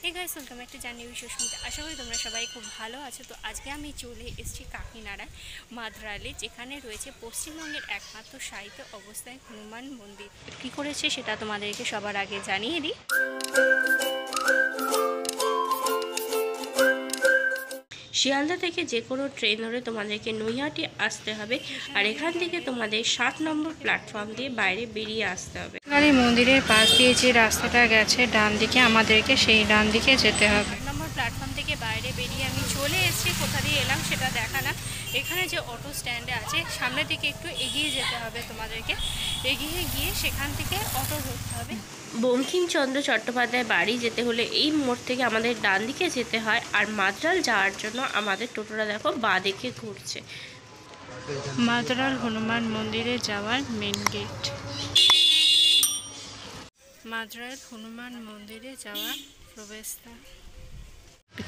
Hey guys, welcome একটা journey with Susmita. আশা করি তোমরা সবাই খুব ভালো আছো। তো আজকে আমি চলে এসেছি কাকিনাড়ায় মাদ্রালে, যেখানে রয়েছে পশ্চিমবঙ্গের একমাত্র সাহিত্য অবস্থায় হনুমান মন্দির। কী করেছে সেটা তোমাদেরকে সবার আগে জানিয়ে দিই। শিয়ালদা থেকে যে কোনো ট্রেন ধরে তোমাদেরকে নৈহাটি আসতে হবে, আর এখান থেকে তোমাদের 7 নম্বর প্ল্যাটফর্ম দিয়ে বাইরে বেরিয়ে আসতে হবে। কালী মন্দিরের পাশ দিয়ে যে রাস্তাটা গেছে ডান দিকে, আমাদেরকে সেই ডান দিকে যেতে হবে। 8 নম্বর প্ল্যাটফর্ম থেকে বাইরে বেরিয়ে আমি চলে এসেছি। কোথা দিয়ে এলাম সেটা দেখালাম। এখানে যে অটো স্ট্যান্ডে আছে সামনের দিকে একটু এগিয়ে যেতে হবে তোমাদেরকে। এগিয়ে গিয়ে সেখান থেকে অটো ধরতে হবে। বঙ্কিমচন্দ্র চট্টোপাধ্যায় বাড়ি যেতে হলে এই মোড় থেকে আমাদের ডান দিকে যেতে হয়, আর মাদ্রাল যাওয়ার জন্য আমাদের টোটোটা দেখো বাঁ দিকে ঘুরছে। মাদ্রাল হনুমান মন্দিরে যাওয়ার মেন গেট। মাদ্রাল হনুমান মন্দিরে যাওয়ার প্রবেশদ্বার।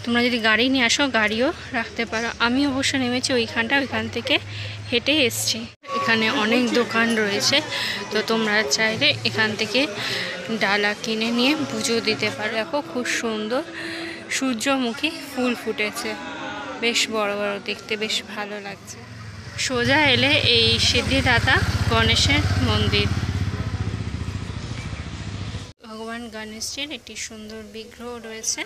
তোমরা যদি গাড়ি নিয়ে আসো গাড়িও রাখতে পারো। আমি অবশ্য নেমেছি ওইখান থেকে হেঁটে এসছি। এখানে অনেক দোকান রয়েছে, তো তোমরা চাইলে এখান থেকে ডালা কিনে নিয়ে পুজো দিতে পারো। দেখো খুব সুন্দর সূর্যমুখী ফুল ফুটেছে, বেশ বড় বড়, দেখতে বেশ ভালো লাগছে। সোজা এলে এই সিদ্ধিদাতা গণেশের মন্দির। ভগবান গণেশের একটি সুন্দর বিগ্রহ রয়েছে।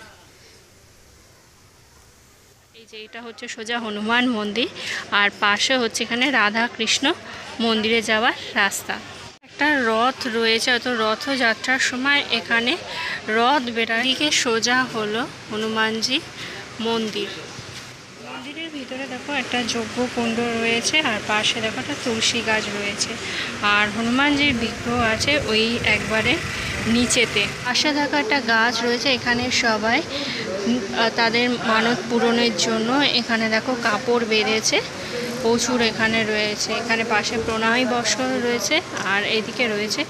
এই যে এটা হচ্ছে সোজা হনুমান মন্দির, আর পাশে হচ্ছে এখানে রাধা কৃষ্ণ মন্দিরে যাওয়ার রাস্তা। একটা রথ রয়েছে, হয়তো রথযাত্রার সময় এখানে রথ বেড়ার দিকে সোজা হলো হনুমানজি মন্দির। মন্দিরের ভিতরে দেখো একটা যজ্ঞকুণ্ড রয়েছে, আর পাশে দেখো একটা তুলসী গাছ রয়েছে, আর হনুমানজির বিগ্রহ আছে ওই একবারে নিচেতে। পাশে দেখো একটা গাছ রয়েছে। এখানে সবাই তাদের মানত পূরণের জন্য এখানে দেখো কাপড় বেঁধেছে প্রচুর। এখানে রয়েছে, এখানে পাশে প্রণামী বস্ত্র রয়েছে, আর এইদিকে রয়েছে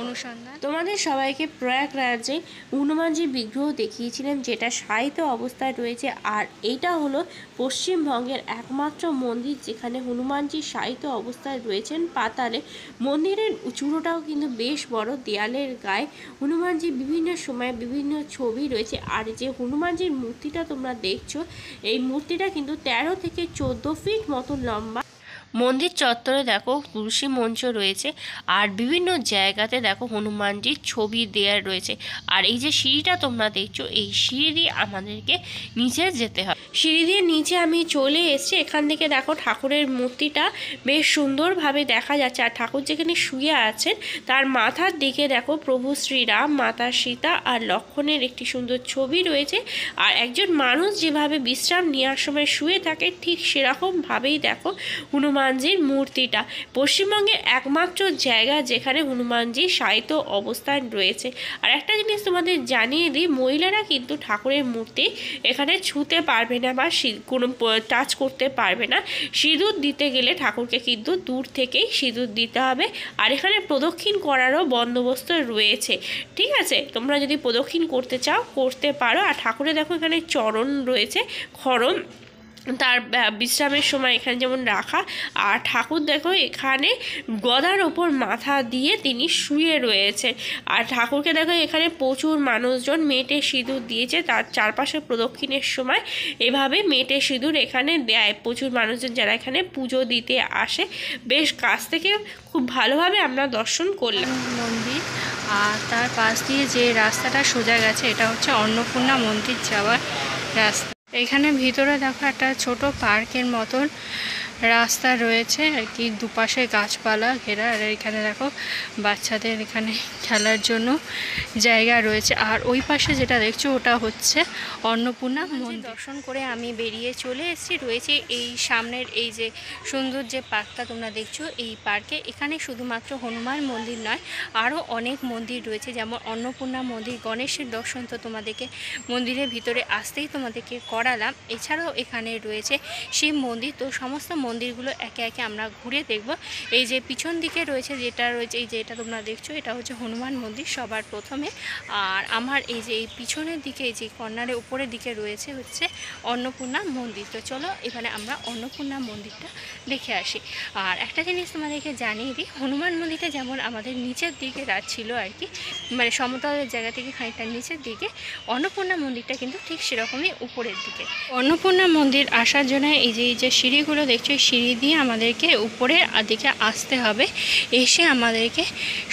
অনুসন্ধান। তোমাদের সবাইকে প্রয়াগরাজে হনুমানজির বিগ্রহ দেখিয়েছিলাম, যেটা সাহিত্য অবস্থায় রয়েছে। আর এইটা হলো পশ্চিমবঙ্গের একমাত্র মন্দির যেখানে হনুমানজি সাহিত্য অবস্থায় রয়েছেন পাতালে। মন্দিরের চূড়োটাও কিন্তু বেশ বড়। দেয়ালের গায়ে হনুমানজির বিভিন্ন সময় বিভিন্ন ছবি রয়েছে। আর যে হনুমানজির মূর্তিটা তোমরা দেখছো, এই মূর্তিটা কিন্তু 13 থেকে 14 ফিট মতো লম্বা। মন্দির চত্বরে দেখো তুলসী মঞ্চ রয়েছে, আর বিভিন্ন জায়গাতে দেখো হনুমানজির ছবি দেওয়া রয়েছে। আর এই যে সিঁড়িটা তোমরা দেখছো, এই সিঁড়ি দিয়ে আমাদেরকে নিচে যেতে হয়। সিঁড়ি দিয়ে নিচে আমি চলে এসেছি। এখান থেকে দেখো ঠাকুরের মূর্তিটা বেশ সুন্দরভাবে দেখা যাচ্ছে। আর ঠাকুর যেখানে শুয়ে আছেন তার মাথার দিকে দেখো প্রভু শ্রীরাম, মাতা সীতা আর লক্ষ্মণের একটি সুন্দর ছবি রয়েছে। আর একজন মানুষ যেভাবে বিশ্রাম নেওয়ার সময় শুয়ে থাকে, ঠিক সেরকমভাবেই দেখো হনুমানজির মূর্তিটা। পশ্চিমবঙ্গের একমাত্র জায়গা যেখানে হনুমানজির সাহিত্য অবস্থান রয়েছে। আর একটা জিনিস তোমাদের জানিয়ে দিই, মহিলারা কিন্তু ঠাকুরের মূর্তি এখানে ছুঁতে পারবে না বা কোনো টাচ করতে পারবে না। সিঁদুর দিতে গেলে ঠাকুরকে কিন্তু দূর থেকেই সিঁদুর দিতে হবে। আর এখানে প্রদক্ষিণ করারও বন্দোবস্ত রয়েছে। ঠিক আছে, তোমরা যদি প্রদক্ষিণ করতে চাও করতে পারো। আর ঠাকুরের দেখো এখানে চরণ রয়েছে, খড়ম, তার বিশ্রামের সময় এখানে যেমন রাখা। আর ঠাকুর দেখো এখানে গদার ওপর মাথা দিয়ে তিনি শুয়ে রয়েছে। আর ঠাকুরকে দেখো এখানে প্রচুর মানুষজন মেটে সিঁদুর দিয়েছে। তার চারপাশে প্রদক্ষিণের সময় এভাবে মেটে সিঁদুর এখানে দেয় প্রচুর মানুষজন, যারা এখানে পুজো দিতে আসে। বেশ কাছ থেকে খুব ভালোভাবে আমরা দর্শন করলাম মন্দির। আর তার পাশ দিয়ে যে রাস্তাটা সোজা গেছে এটা হচ্ছে অন্নপূর্ণা মন্দির যাওয়ার রাস্তা। এখানে ভিতরে দেখো একটা ছোট পার্কের মতন রাস্তা রয়েছে আর কি, দুপাশে গাছপালা ঘেরা। আর এখানে দেখো বাচ্চাদের এখানে খেলার জন্য জায়গা রয়েছে। আর ওই পাশে যেটা দেখছো ওটা হচ্ছে অন্নপূর্ণা মন্দির। দর্শন করে আমি বেরিয়ে চলে এসেছি। রয়েছে এই সামনের এই যে সুন্দর যে পার্কটা তোমরা দেখছো, এই পার্কে এখানে শুধুমাত্র হনুমান মন্দির নয়, আরও অনেক মন্দির রয়েছে, যেমন অন্নপূর্ণা মন্দির। গণেশের দর্শন তো তোমাদেরকে মন্দিরের ভিতরে আসতেই তোমাদেরকে করালাম। এছাড়াও এখানে রয়েছে শিব মন্দির। তো সমস্ত মন্দিরগুলো একে একে আমরা ঘুরে দেখব। এই যে পিছন দিকে রয়েছে যেটা রয়েছে, এই যে এটা তোমরা দেখছো, এটা হচ্ছে হনুমান মন্দির সবার প্রথমে। আর আমার এই যে এই পিছনের দিকে, এই যে কর্নারের উপরের দিকে রয়েছে হচ্ছে অন্নপূর্ণা মন্দির। তো চলো এখানে আমরা অন্নপূর্ণা মন্দিরটা দেখে আসি। আর একটা জিনিস তোমাদেরকে জানিয়ে দিই, হনুমান মন্দিরটা যেমন আমাদের নিচের দিকে ছিল আর কি, মানে সমতলের জায়গা থেকে খানিকটা নিচের দিকে, অন্নপূর্ণা মন্দিরটা কিন্তু ঠিক সেরকমই উপরের দিকে। অন্নপূর্ণা মন্দির আসার জন্য এই যে সিঁড়িগুলো দেখছো, সিঁড়ি দিয়ে আমাদেরকে উপরের দিকে আসতে হবে, এসে আমাদেরকে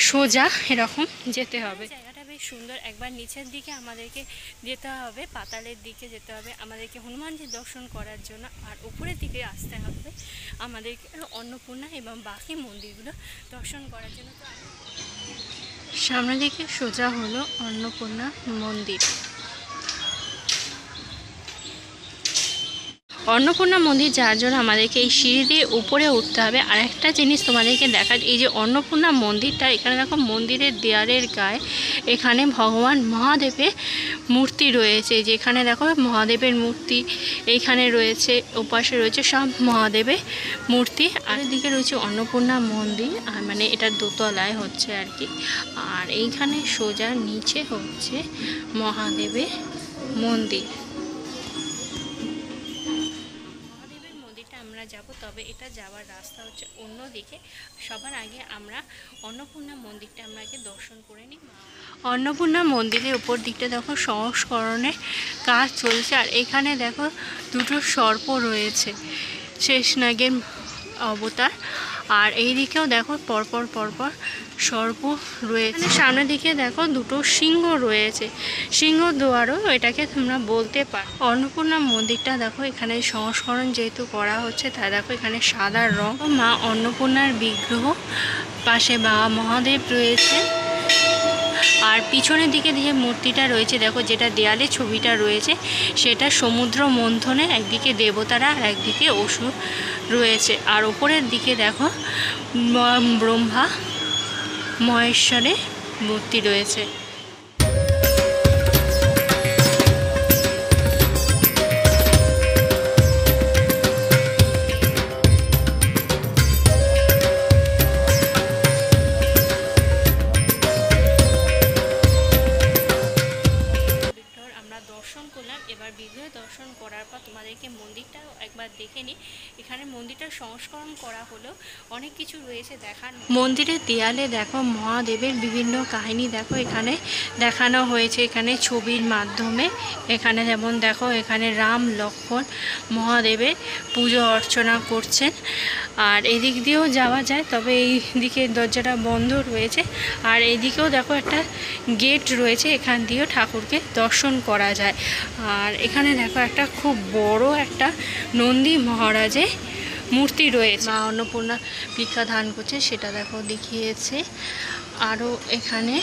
সোজা এরকম যেতে হবে। জায়গাটা বেশ সুন্দর। একবার নিচের দিকে আমাদেরকে যেতে হবে, পাতালের দিকে যেতে হবে আমাদেরকে হনুমানজির দর্শন করার জন্য, আর উপরের দিকে আসতে হবে আমাদেরকে অন্নপূর্ণা এবং বাকি মন্দিরগুলো দর্শন করার জন্য। তো সামনের দিকে সোজা হলো অন্নপূর্ণা মন্দির। অন্নপূর্ণা মন্দির যাওয়ার জন্য আমাদেরকে এই সিঁড়ি দিয়ে উপরে উঠতে হবে। আর একটা জিনিস তোমাদেরকে দেখা, এই যে অন্নপূর্ণা মন্দিরটা, এখানে দেখো মন্দিরের দেয়ালের গায়ে এখানে ভগবান মহাদেবের মূর্তি রয়েছে। যেখানে দেখো মহাদেবের মূর্তি এইখানে রয়েছে, ওপাশে রয়েছে সব মহাদেবের মূর্তি। আর এদিকে রয়েছে অন্নপূর্ণা মন্দির, আর মানে এটা দোতলায় হচ্ছে আর কি। আর এইখানে সোজা নিচে হচ্ছে মহাদেবের মন্দির। আমরা যাব, তবে এটা যাওয়ার রাস্তা হচ্ছে অন্য দিকে। সবার আগে আমরা অন্নপূর্ণা মন্দিরটা আমরা আগে দর্শন করে নিই। অন্নপূর্ণা মন্দিরের উপর দিকটা দেখো সংস্করণের কাজ চলছে। আর এখানে দেখো দুটো সর্প রয়েছে, শেষনাগের অবতার। আর এই দিকেও দেখো পরপর পরপর সর্প রয়েছে। সামনের দিকে দেখো দুটো সিংহ রয়েছে, সিংহদ্বারও এটাকে তোমরা বলতে পারো। অন্নপূর্ণা মন্দিরটা দেখো এখানে সংস্করণ যেহেতু করা হচ্ছে, তাই দেখো এখানে সাদা রং। মা অন্নপূর্ণার বিগ্রহ, পাশে বাবা মহাদেব রয়েছে। আর পিছনের দিকে যে মূর্তিটা রয়েছে দেখো, যেটা দেয়ালে ছবিটা রয়েছে, সেটা সমুদ্র মন্থনে একদিকে দেবতারা আর একদিকে অসুর রয়েছে। আর ওপরের দিকে দেখো ব্রহ্মা মহেশ্বরের মূর্তি রয়েছে। দর্শন করলাম, এবার বিগ্রহ দর্শন করার পর তোমাদেরকে মন্দিরটাও একবার দেখে নিই। এখানে মন্দিরটা সংস্করণ করা হলো, অনেক কিছু রয়েছে দেখার। মন্দিরের দেয়ালে দেখো মহাদেবের বিভিন্ন কাহিনী দেখো এখানে দেখানো হয়েছে, এখানে ছবির মাধ্যমে। এখানে যেমন দেখো এখানে রাম লক্ষ্মণ মহাদেবের পুজো অর্চনা করছেন। আর এদিক দিয়েও যাওয়া যায়, তবে এই দিকে দরজাটা বন্ধ রয়েছে। আর এদিকেও দেখো একটা গেট রয়েছে, এখান দিয়েও ঠাকুরকে দর্শন করা যায়। আর এখানে দেখো একটা খুব বড় একটা নন্দী মহারাজের মূর্তি রয়েছে, মা অন্নপূর্ণা ভিক্ষা ধান করছে সেটা দেখো দেখিয়েছে। আরও এখানে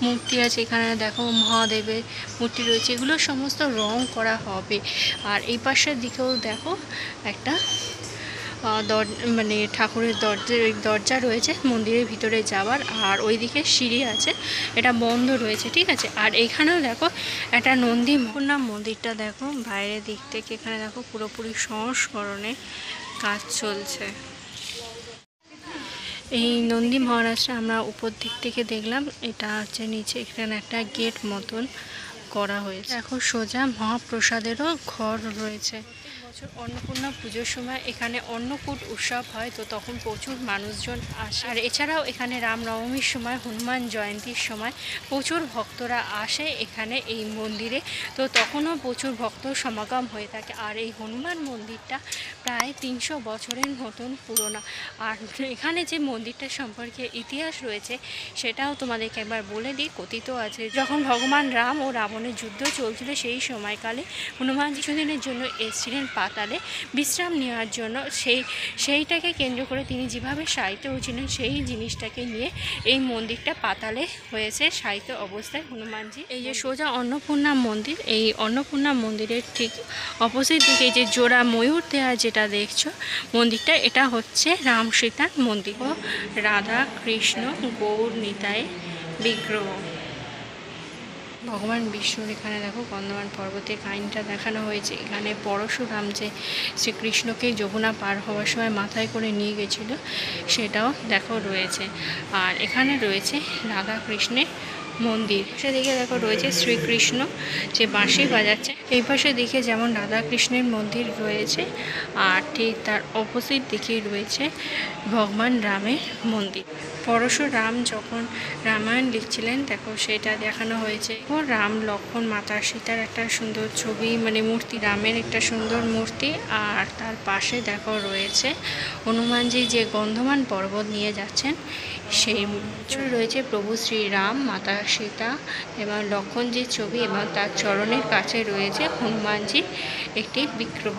মূর্তি আছে, এখানে দেখো মহাদেবের মূর্তি রয়েছে, এগুলো সমস্ত রং করা হবে। আর এই পাশের দিকেও দেখো একটা মানে ঠাকুরের দরজা রয়েছে মন্দিরের ভিতরে যাওয়ার। আর ওইদিকে সিঁড়ি আছে, এটা বন্ধ রয়েছে, ঠিক আছে। আর এখানেও দেখো একটা নন্দী মন্দিরটা দেখো বাইরের দিক থেকে, এখানে দেখো পুরোপুরি সংস্করণের কাজ চলছে। এই নন্দী মহারাজটা আমরা উপর দিক থেকে দেখলাম, এটা হচ্ছে নিচে এখানে একটা গেট মতন করা হয়েছে। এখন সোজা মহাপ্রসাদেরও ঘর রয়েছে। বছর অন্নপূর্ণা পুজোর সময় এখানে অন্নকূট উৎসব হয়, তো তখন প্রচুর মানুষজন আসে। আর এছাড়াও এখানে রামনবমীর সময়, হনুমান জয়ন্তীর সময় প্রচুর ভক্তরা আসে এখানে এই মন্দিরে, তো তখনও প্রচুর ভক্ত সমাগম হয়ে থাকে। আর এই হনুমান মন্দিরটা প্রায় 300 বছরের মতন পুরনো। আর এখানে যে মন্দিরটা সম্পর্কে ইতিহাস রয়েছে সেটাও তোমাদেরকে একবার বলে দিই। কথিত আছে যখন ভগবান রাম ও রাবণের যুদ্ধ চলছিল, সেই সময়কালে হনুমান কিছুদিনের জন্য এসেছিলেন পাতালে বিশ্রাম নেওয়ার জন্য। সেইটাকে কেন্দ্র করে তিনি যেভাবে শায়িত হয়েছিলেন, সেই জিনিসটাকে নিয়ে এই মন্দিরটা পাতালে হয়েছে শায়িত অবস্থায় হনুমানজি। এই যে সোজা অন্নপূর্ণা মন্দির, এই অন্নপূর্ণা মন্দিরের ঠিক অপোজিট দিকে যে জোড়া ময়ূর দেওয়া যেটা দেখছো মন্দিরটা, এটা হচ্ছে রাম সীতার মন্দির ও রাধা কৃষ্ণ গৌর নিতাই বিগ্রহ। ভগবান বিষ্ণুর এখানে দেখো গন্ধমান পর্বতের কাহিনীটা দেখানো হয়েছে। এখানে পরশুরাম যে শ্রীকৃষ্ণকে যমুনা পার হওয়ার সময় মাথায় করে নিয়ে গেছিলো সেটাও দেখো রয়েছে। আর এখানে রয়েছে রাধা কৃষ্ণের মন্দির। সেদিকে দেখো রয়েছে শ্রীকৃষ্ণ যে বাঁশি বাজাচ্ছে। এই পাশে দিকে যেমন রাধা কৃষ্ণের মন্দির রয়েছে আর ঠিক তার অপোজিট দিকেই রয়েছে ভগবান রামের মন্দির। পরশুরাম যখন রামায়ণ লিখছিলেন দেখো সেটা দেখানো হয়েছে। ও রাম লক্ষ্মণ মাতা সীতার একটা সুন্দর ছবি, মানে মূর্তি, রামের একটা সুন্দর মূর্তি। আর তার পাশে দেখো রয়েছে হনুমানজি যে গন্ধমান পর্বত নিয়ে যাচ্ছেন সেই রয়েছে প্রভু শ্রীরাম, মাতা সীতা এবং লক্ষ্মণজির ছবি এবং তার চরণের কাছে রয়েছে হনুমানজির একটি বিগ্রহ।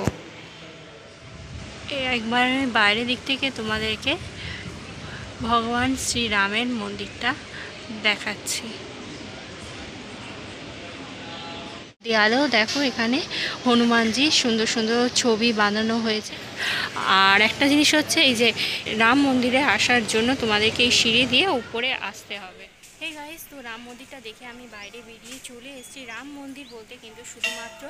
একবার আমি বাইরের দিক থেকে তোমাদেরকে ভগবান শ্রীরামের মন্দিরটা দেখাচ্ছি। দেয়ালেও দেখো এখানে হনুমানজির সুন্দর সুন্দর ছবি বানানো হয়েছে। আর একটা জিনিস হচ্ছে এই যে রাম মন্দিরে আসার জন্য তোমাদেরকে এই সিঁড়ি দিয়ে উপরে আসতে হবে। এই গাইস, তো রাম মন্দিরটা দেখে আমি বাইরে বেরিয়ে চলে এসেছি। রাম মন্দির বলতে কিন্তু শুধুমাত্র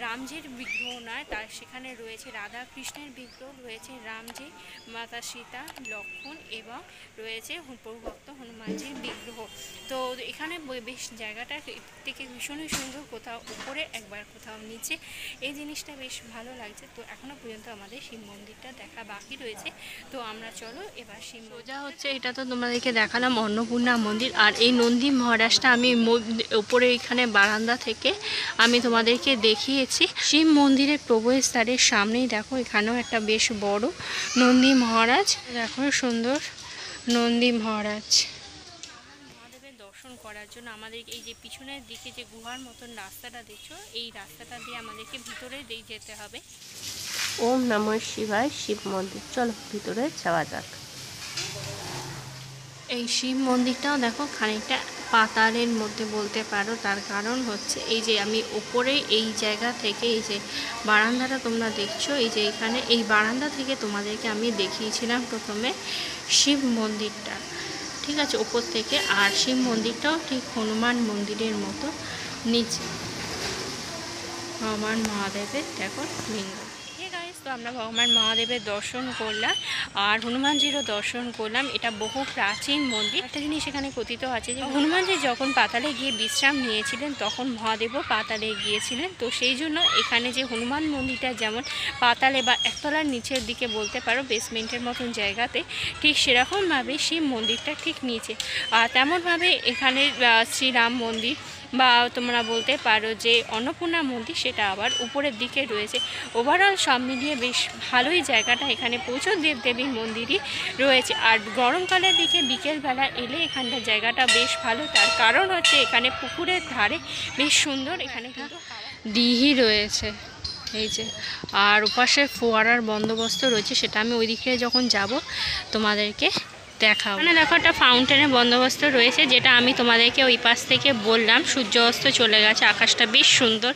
রামজির বিগ্রহ নয়, তার সেখানে রয়েছে রাধা কৃষ্ণের বিগ্রহ, রয়েছে রামজি, মাতা সীতা, লক্ষ্মণ এবং রয়েছে প্রভুভক্ত হনুমানজির বিগ্রহ। তো এখানে বেশ জায়গাটা থেকে ভীষণই সুন্দর, কোথাও উপরে একবার কোথাও নিচে, এই জিনিসটা বেশ ভালো লাগছে। তো এখনও পর্যন্ত আমাদের শিব মন্দিরটা দেখা বাকি রয়েছে। তো আমরা চলো এবার শিব সোজা হচ্ছে, এটা তো তোমাদেরকে দেখালাম অন্নপূর্ণা মন্দির। আর এই নন্দী মহারাজটা আমি উপরে এখানে বারান্দা থেকে আমি তোমাদেরকে দেখিয়েছি। শিব মন্দিরের প্রবেশদ্বারের সামনেই দেখো এখানেও একটা বেশ বড় নন্দী মহারাজ, দেখো সুন্দর নন্দী মহারাজ। মহাদেবের দর্শন করার জন্য আমাদের এই যে পিছনের দিকে যে গুহার মতন রাস্তাটা দেখছো, এই রাস্তাটা দিয়ে আমাদেরকে ভিতরে দিয়ে যেতে হবে। ওম নমঃ শিবায় শিব মন্দির, চলো ভিতরে যাওয়া যাক। এই শিব মন্দিরটাও দেখো খানিকটা পাতালের মধ্যে বলতে পারো। তার কারণ হচ্ছে এই যে আমি উপরে এই জায়গা থেকে এই যে বারান্দাটা তোমরা দেখছো, এই যে এখানে এই বারান্দা থেকে তোমাদেরকে আমি দেখিয়েছিলাম প্রথমে শিব মন্দিরটা, ঠিক আছে, ওপর থেকে। আর শিব মন্দিরটাও ঠিক হনুমান মন্দিরের মতো নিচে ভগবান মহাদেবের দেখো লিঙ্গ। তো আমরা ভগবান মহাদেবের দর্শন করলাম আর হনুমানজিরও দর্শন করলাম। এটা বহু প্রাচীন মন্দির। একটা জিনিস এখানে কথিত আছে যে হনুমানজি যখন পাতালে গিয়ে বিশ্রাম নিয়েছিলেন তখন মহাদেবও পাতালে গিয়েছিলেন। তো সেই জন্য এখানে যে হনুমান মন্দিরটা যেমন পাতালে বা একতলার নিচের দিকে বলতে পারো বেসমেন্টের মতন জায়গাতে, ঠিক সেরকমভাবে শিব মন্দিরটা ঠিক নিচে। আর তেমনভাবে এখানে শ্রীরাম মন্দির বা তোমরা বলতে পারো যে অন্নপূর্ণা মন্দির সেটা আবার উপরের দিকে রয়েছে। ওভারঅল সব মিলিয়ে বেশ ভালোই জায়গাটা। এখানে প্রচুর দেবদেবীর মন্দিরই রয়েছে। আর গরমকালের দিকে বিকেলবেলা এলে এখানটার জায়গাটা বেশ ভালো। তার কারণ হচ্ছে এখানে পুকুরের ধারে বেশ সুন্দর এখানে কিন্তু দিঘি রয়েছে এই যে, আর ওপাশে ফোয়ারার বন্দোবস্ত রয়েছে, সেটা আমি ওই দিকে যখন যাব তোমাদেরকে দেখাও। মানে দেখো একটা ফাউন্টেনের বন্দোবস্ত রয়েছে, যেটা আমি তোমাদেরকে ওই পাশ থেকে বললাম। সূর্য অস্ত চলে গেছে, আকাশটা বেশ সুন্দর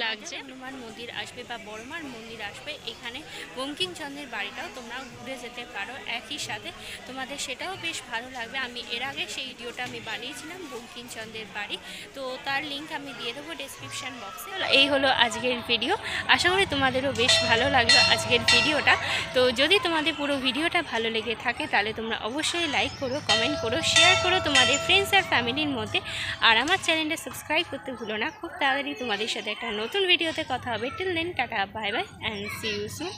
লাগছে। হনুমান মন্দির আসবে বা বড়মার মন্দির আসবে, এখানে বঙ্কিমচন্দ্রের বাড়িটাও তোমরা ঘুরে যেতে পারো একই সাথে, তোমাদের সেটাও বেশ ভালো লাগবে। আমি এর আগে সেই ভিডিওটা আমি বানিয়েছিলাম বঙ্কিমচন্দ্রের বাড়ি, তো তার লিঙ্ক আমি দিয়ে দেবো ডেসক্রিপশান বক্সে। এই হলো আজকের ভিডিও, আশা করি তোমাদেরও বেশ ভালো লাগবে আজকের ভিডিওটা। তো যদি তোমাদের পুরো ভিডিওটা ভালো লেগে থাকে তাহলে তোমরা অবশ্যই লাইক করো, কমেন্ট করো, শেয়ার করো তোমাদের ফ্রেন্ডস আর ফ্যামিলির মধ্যে। আর আমার চ্যানেলটা সাবস্ক্রাইব করতে ভুলো না। খুব তাড়াতাড়ি তোমাদের সাথে একটা নতুন ভিডিওতে কথা হবে। Till then tata, bye bye and see you soon.